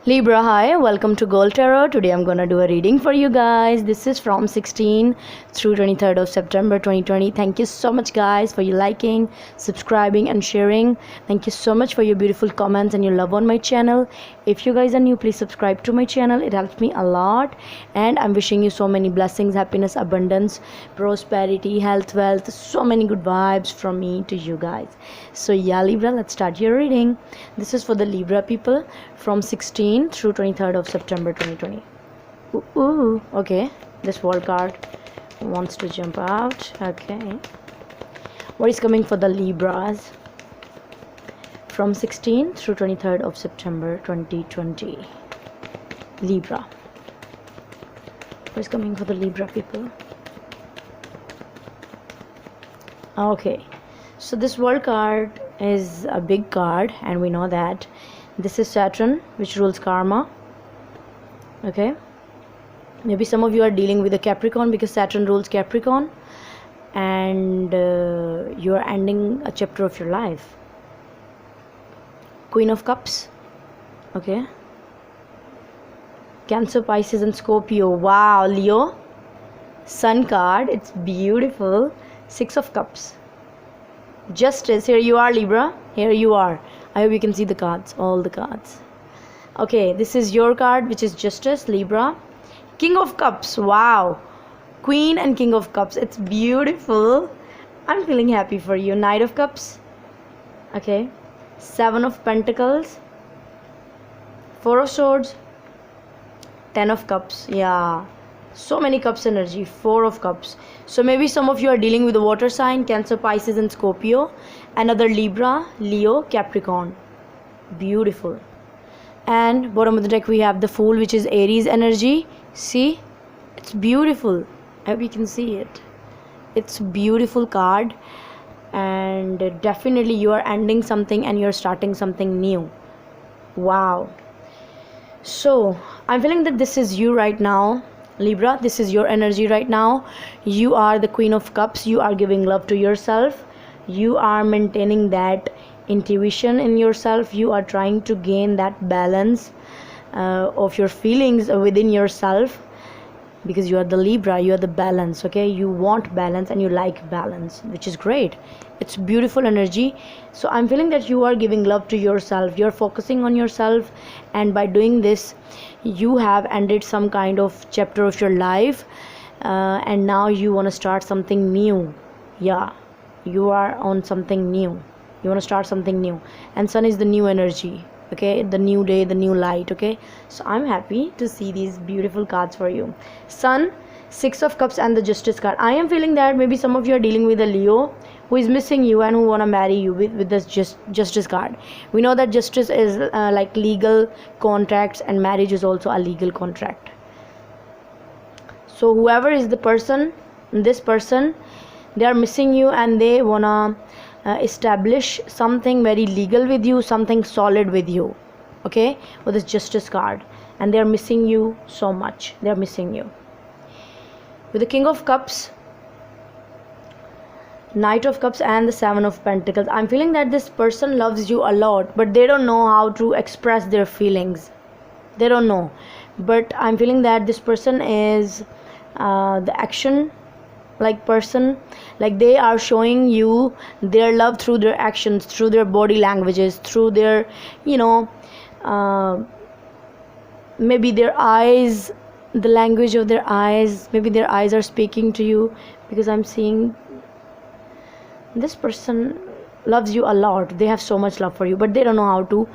Libra, hi, welcome to Gold Tarot. Today I'm gonna do a reading for you guys. This is from 16 through 23rd of September 2020. Thank you so much, guys, for your liking, subscribing, and sharing. Thank you so much for your beautiful comments and your love on my channel. If you guys are new, please subscribe to my channel. It helps me a lot. And I'm wishing you so many blessings, happiness, abundance, prosperity, health, wealth, so many good vibes from me to you guys. So yeah, Libra, let's start your reading. This is for the Libra people from 16 through 23rd of September 2020. Okay, this world card wants to jump out. Okay, what is coming for the Libras from 16 through 23rd of September 2020? Libra, what is coming for the Libra people? Okay, so this world card is a big card, and we know that this is Saturn, which rules karma. Okay, maybe some of you are dealing with a Capricorn because Saturn rules Capricorn, and you are ending a chapter of your life. Queen of Cups. Okay, Cancer, Pisces, and Scorpio. Wow, Leo. Sun card, it's beautiful. Six of Cups. Justice, here you are, Libra. Here you are. I hope you can see the cards, all the cards. Okay, this is your card, which is Justice, Libra. King of Cups, wow. Queen and King of Cups, it's beautiful. I'm feeling happy for you. Knight of Cups. Okay. Seven of Pentacles. Four of Swords. Ten of Cups, yeah. So many cups energy. Four of Cups. So maybe some of you are dealing with a water sign, Cancer, Pisces, and Scorpio. Another Libra, Leo, Capricorn. Beautiful. And bottom of the deck we have the Fool, which is Aries energy. See, it's beautiful. I hope you can see it. It's a beautiful card, and definitely you are ending something and you're starting something new. Wow. So I'm feeling that this is you right now, Libra. This is your energy right now. You are the Queen of Cups. You are giving love to yourself. You are maintaining that intuition in yourself. You are trying to gain that balance of your feelings within yourself, because you are the Libra. You are the balance. Okay, you want balance and you like balance, which is great. It's beautiful energy. So I'm feeling that you are giving love to yourself. You're focusing on yourself, and by doing this you have ended some kind of chapter of your life, and now you want to start something new. Yeah, you are on something new. You want to start something new, and Sun is the new energy. Okay, the new day, the new light. Okay, so I'm happy to see these beautiful cards for you. Sun, Six of Cups, and the Justice card. I am feeling that maybe some of you are dealing with a Leo who is missing you and who want to marry you with this Justice card. We know that justice is like legal contracts, and marriage is also a legal contract. So whoever is the person, this person, they are missing you and they want to establish something very legal with you, something solid with you. Okay, with this Justice card, and they are missing you so much. They are missing you. With the King of Cups, Knight of Cups, and the Seven of Pentacles, I'm feeling that this person loves you a lot, but they don't know how to express their feelings. They don't know. But I'm feeling that this person is the action like person. Like they are showing you their love through their actions, through their body languages, through their, maybe their eyes, the language of their eyes. Maybe their eyes are speaking to you, because I'm seeing this person loves you a lot. They have so much love for you, but they don't know how to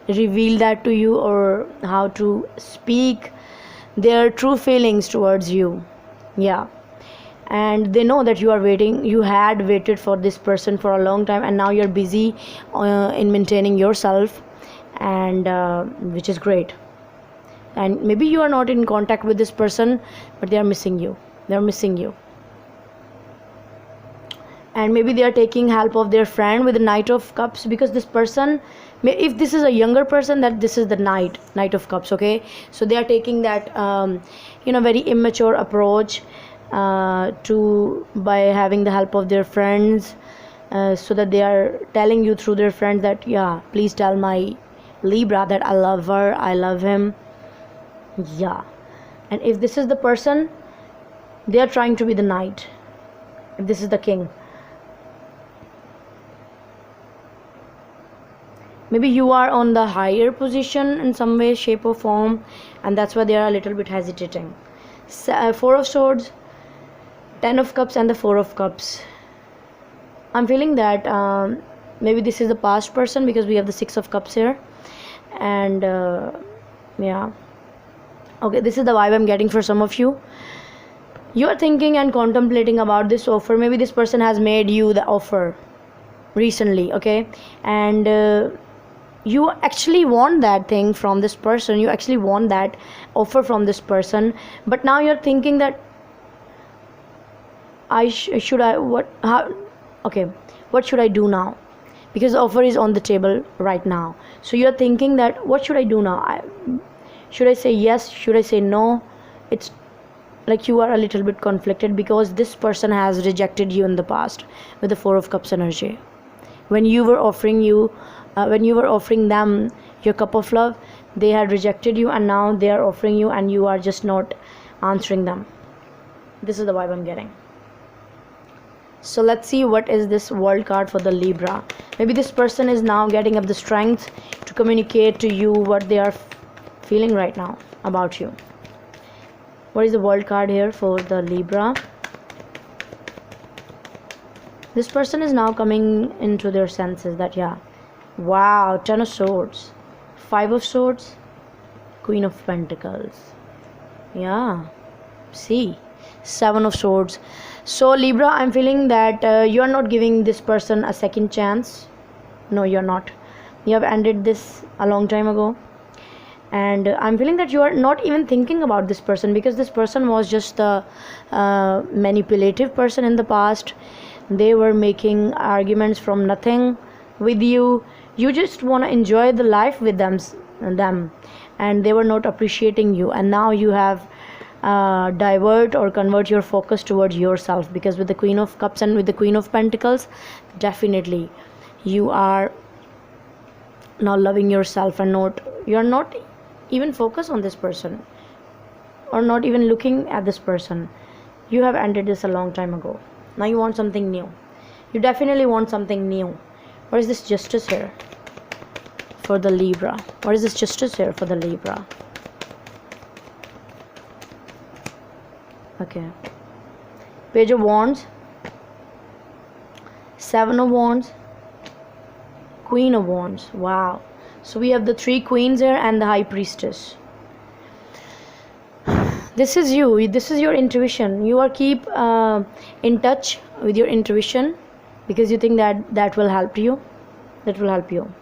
reveal that to you, or how to speak their true feelings towards you. Yeah, and they know that you are waiting. You had waited for this person for a long time, and now you're busy in maintaining yourself, and which is great. And maybe you are not in contact with this person, but they are missing you. They are missing you. And maybe they are taking help of their friend with the Knight of Cups, because this person, if this is a younger person, that this is the Knight of Cups. Okay, so they are taking that very immature approach by having the help of their friends, so that they are telling you through their friends that, yeah, please tell my Libra, that I love her, I love him. Yeah. And if this is the person, they are trying to be the knight. If this is the king, maybe you are on the higher position in some way, shape or form, and that's why they are a little bit hesitating. Four of Swords, Ten of Cups, and the Four of Cups. I'm feeling that maybe this is the past person, because we have the Six of Cups here. And yeah, okay, this is the vibe I'm getting for some of you. You are thinking and contemplating about this offer. Maybe this person has made you the offer recently, okay, and you actually want that thing from this person, you actually want that offer from this person, but now you're thinking that should I, what, how, okay, what should I do now, because the offer is on the table right now. So you're thinking that what should I do now, should I say yes, should I say no? It's like you are a little bit conflicted, because this person has rejected you in the past with the Four of Cups energy. When you were offering them your cup of love, they had rejected you, and now they are offering you and you are just not answering them. This is the vibe I'm getting. So let's see what is this World card for the Libra. Maybe this person is now getting up the strength to communicate to you what they are feeling right now about you. What is the World card here for the Libra? This person is now coming into their senses that, yeah, wow, Ten of Swords, Five of Swords, Queen of Pentacles. Yeah, see, Seven of Swords. So Libra, I'm feeling that you are not giving this person a second chance. No, you're not. You have ended this a long time ago. And I'm feeling that you are not even thinking about this person, because this person was just a manipulative person in the past. They were making arguments from nothing with you. You just want to enjoy the life with them, and they were not appreciating you. And now you have divert or convert your focus towards yourself, because with the Queen of Cups and with the Queen of Pentacles, definitely you are now loving yourself, and you're not even focused on this person, or not even looking at this person. You have ended this a long time ago. Now you want something new. You definitely want something new. What is this Justice here for the Libra? What is this Justice here for the Libra? Okay, Page of Wands, Seven of Wands, Queen of Wands. Wow. So we have the three queens here and the High Priestess. This is you. This is your intuition. You are keep in touch with your intuition, because you think that will help you. That will help you.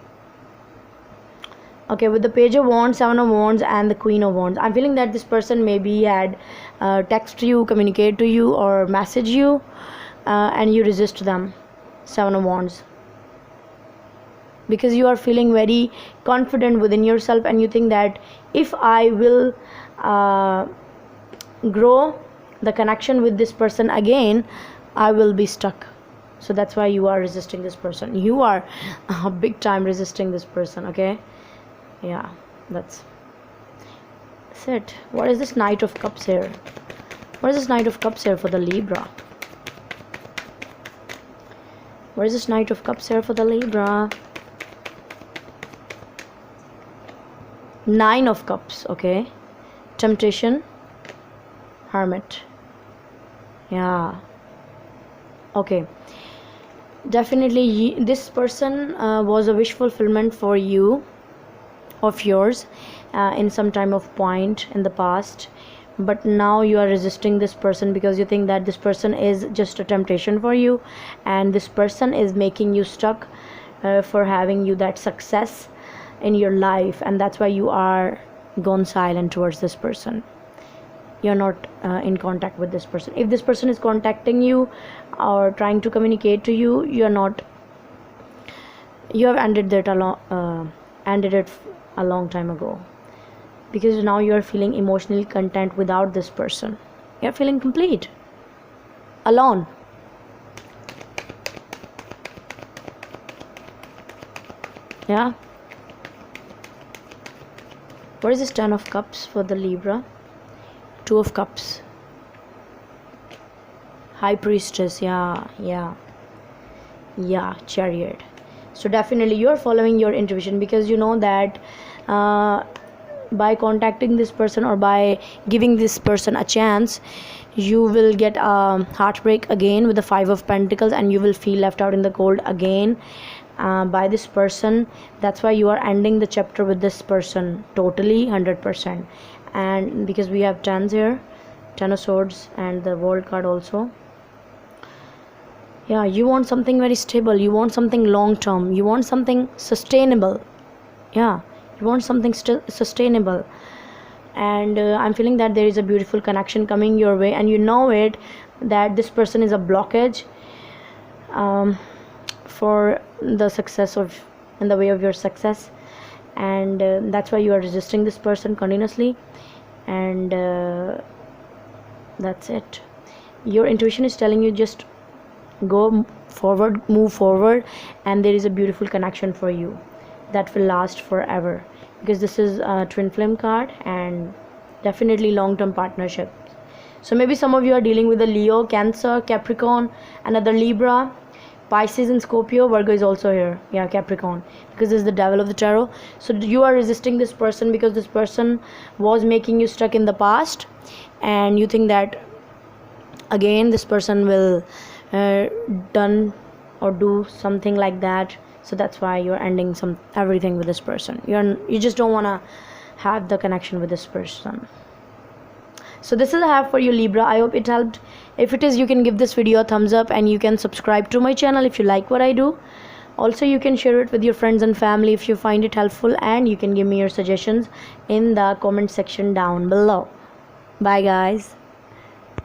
Okay, with the Page of Wands, Seven of Wands, and the Queen of Wands, I'm feeling that this person maybe had text you, communicate to you, or message you, and you resist them. Seven of Wands. Because you are feeling very confident within yourself, and you think that if I will grow the connection with this person again, I will be stuck. So that's why you are resisting this person. You are big time resisting this person, okay? Yeah, that's it. What is this Knight of Cups here? What is this Knight of Cups here for the Libra? What is this Knight of Cups here for the Libra? Nine of Cups, okay. Temptation, Hermit. Yeah, okay. Definitely this person was a wish fulfillment for you, of yours, in some time of point in the past, but now you are resisting this person, because you think that this person is just a temptation for you, and this person is making you stuck for having you that success in your life, and that's why you are gone silent towards this person. You're not in contact with this person. If this person is contacting you or trying to communicate to you, you have ended it a long time ago, because now you are feeling emotionally content without this person. You're feeling complete, alone. Yeah, What is this 10 of cups for the Libra? 2 of cups. High priestess. Yeah, Chariot. So definitely you are following your intuition, because you know that by contacting this person or by giving this person a chance, you will get a heartbreak again with the 5 of Pentacles, and you will feel left out in the cold again by this person. That's why you are ending the chapter with this person totally 100%. And because we have tens here, 10 of Swords and the World card also. Yeah, you want something very stable, you want something long term, you want something sustainable. Yeah, you want something sustainable. And I'm feeling that there is a beautiful connection coming your way, and you know it, that this person is a blockage for the success of, in the way of your success. And that's why you are resisting this person continuously. And that's it. Your intuition is telling you just go forward, move forward, and there is a beautiful connection for you that will last forever, because this is a twin flame card and definitely long-term partnership. So maybe some of you are dealing with a Leo, Cancer, Capricorn, another Libra, Pisces and Scorpio. Virgo is also here. Yeah, Capricorn, because this is the devil of the tarot. So you are resisting this person because this person was making you stuck in the past, and you think that again this person will done or do something like that. So that's why you're ending everything with this person. You just don't want to have the connection with this person. So this is I have for you, Libra. I hope it helped. If it is, you can give this video a thumbs up, and you can subscribe to my channel if you like what I do. Also, you can share it with your friends and family if you find it helpful, and you can give me your suggestions in the comment section down below. Bye guys.